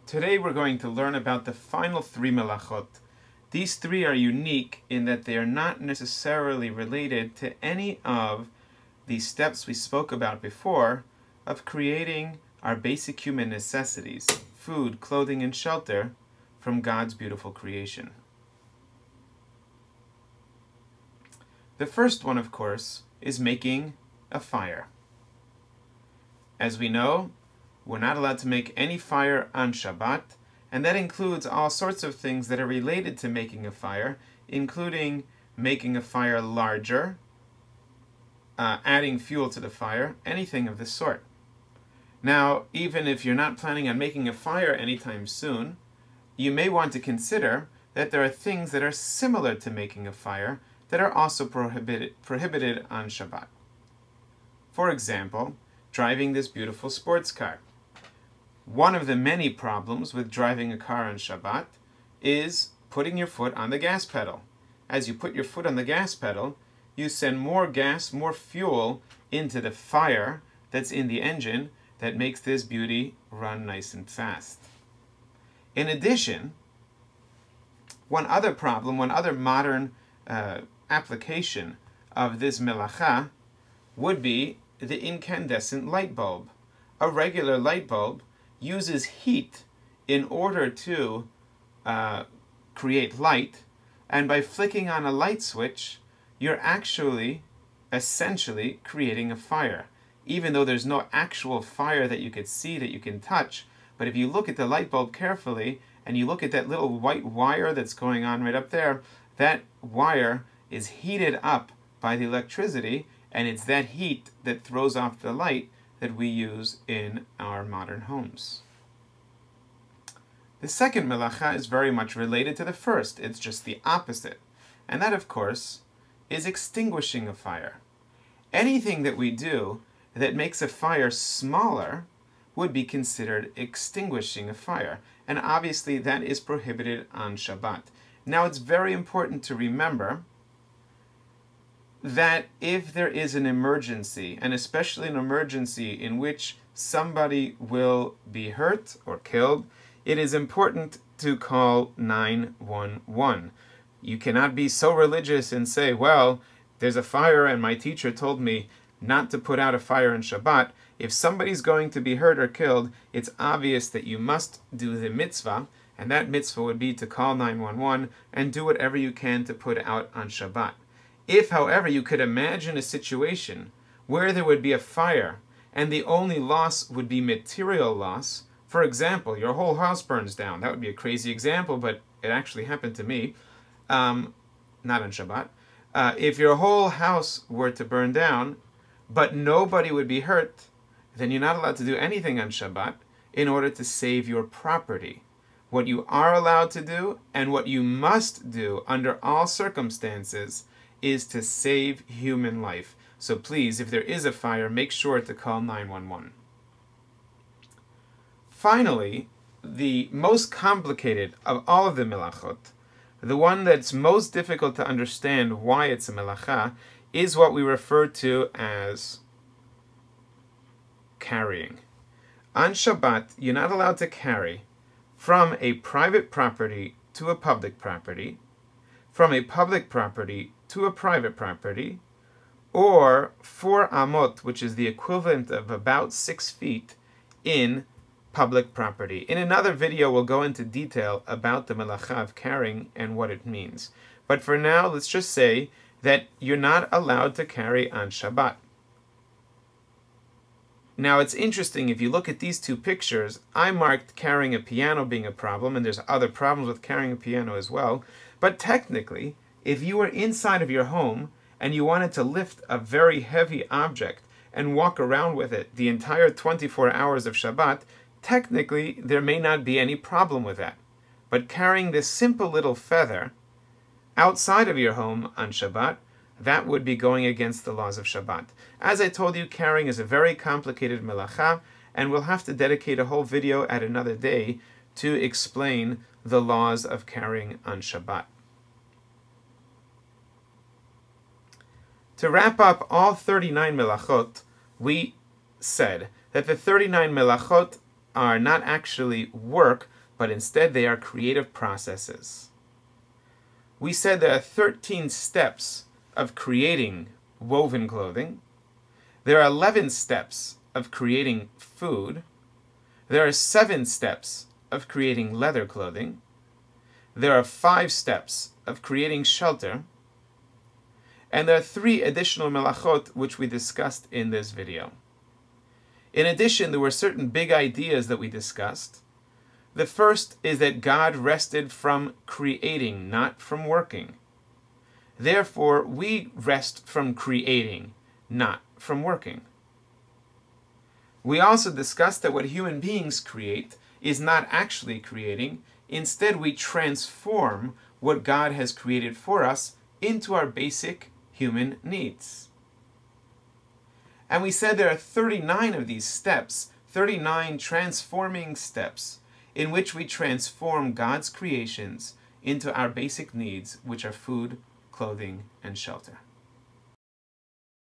Today we're going to learn about the final three melachot. These three are unique in that they are not necessarily related to any of the steps we spoke about before of creating our basic human necessities, food, clothing, and shelter, from God's beautiful creation. The first one, of course, is making a fire. As we know, we're not allowed to make any fire on Shabbat, and that includes all sorts of things that are related to making a fire, including making a fire larger, adding fuel to the fire, anything of this sort. Now, even if you're not planning on making a fire anytime soon, you may want to consider that there are things that are similar to making a fire that are also prohibited on Shabbat. For example, driving this beautiful sports car. One of the many problems with driving a car on Shabbat is putting your foot on the gas pedal. As you put your foot on the gas pedal, you send more gas, more fuel into the fire that's in the engine that makes this beauty run nice and fast. In addition, one other modern application of this melacha would be the incandescent light bulb. A regular light bulb uses heat in order to create light, and by flicking on a light switch, you're actually, essentially, creating a fire. Even though there's no actual fire that you could see, that you can touch, but if you look at the light bulb carefully, and you look at that little white wire that's going on right up there, that wire is heated up by the electricity, and it's that heat that throws off the light that we use in our modern homes. The second melacha is very much related to the first. It's just the opposite. And that, of course, is extinguishing a fire. Anything that we do that makes a fire smaller would be considered extinguishing a fire. And obviously that is prohibited on Shabbat. Now it's very important to remember that if there is an emergency, and especially an emergency in which somebody will be hurt or killed, it is important to call 911. You cannot be so religious and say, well, there's a fire and my teacher told me not to put out a fire on Shabbat. If somebody's going to be hurt or killed, it's obvious that you must do the mitzvah, and that mitzvah would be to call 911 and do whatever you can to put out on Shabbat. If, however, you could imagine a situation where there would be a fire and the only loss would be material loss, for example, your whole house burns down. That would be a crazy example, but it actually happened to me, not on Shabbat. If your whole house were to burn down, but nobody would be hurt, then you're not allowed to do anything on Shabbat in order to save your property. What you are allowed to do and what you must do under all circumstances is to save human life. So please, if there is a fire, make sure to call 911. Finally, the most complicated of all of the melachot, the one that's most difficult to understand why it's a melacha, is what we refer to as carrying. On Shabbat, you're not allowed to carry from a private property to a public property, from a public property to a private property, or 4 amot, which is the equivalent of about 6 feet, in public property. In another video, we'll go into detail about the melacha of carrying and what it means. But for now, let's just say that you're not allowed to carry on Shabbat. Now, it's interesting, if you look at these two pictures, I marked carrying a piano being a problem, and there's other problems with carrying a piano as well. But technically, if you were inside of your home and you wanted to lift a very heavy object and walk around with it the entire 24 hours of Shabbat, technically there may not be any problem with that. But carrying this simple little feather outside of your home on Shabbat, that would be going against the laws of Shabbat. As I told you, carrying is a very complicated melacha, and we'll have to dedicate a whole video at another day to explain the laws of carrying on Shabbat. To wrap up all 39 melachot, we said that the 39 melachot are not actually work, but instead they are creative processes. We said there are 13 steps of creating woven clothing. There are 11 steps of creating food. There are 7 steps of creating leather clothing. There are 5 steps of creating shelter. And there are 3 additional melachot which we discussed in this video. In addition, there were certain big ideas that we discussed. The first is that God rested from creating, not from working. Therefore, we rest from creating, not from working. We also discussed that what human beings create is not actually creating. Instead, we transform what God has created for us into our basic human needs. And we said there are 39 of these steps, 39 transforming steps, in which we transform God's creations into our basic needs, which are food, clothing, and shelter.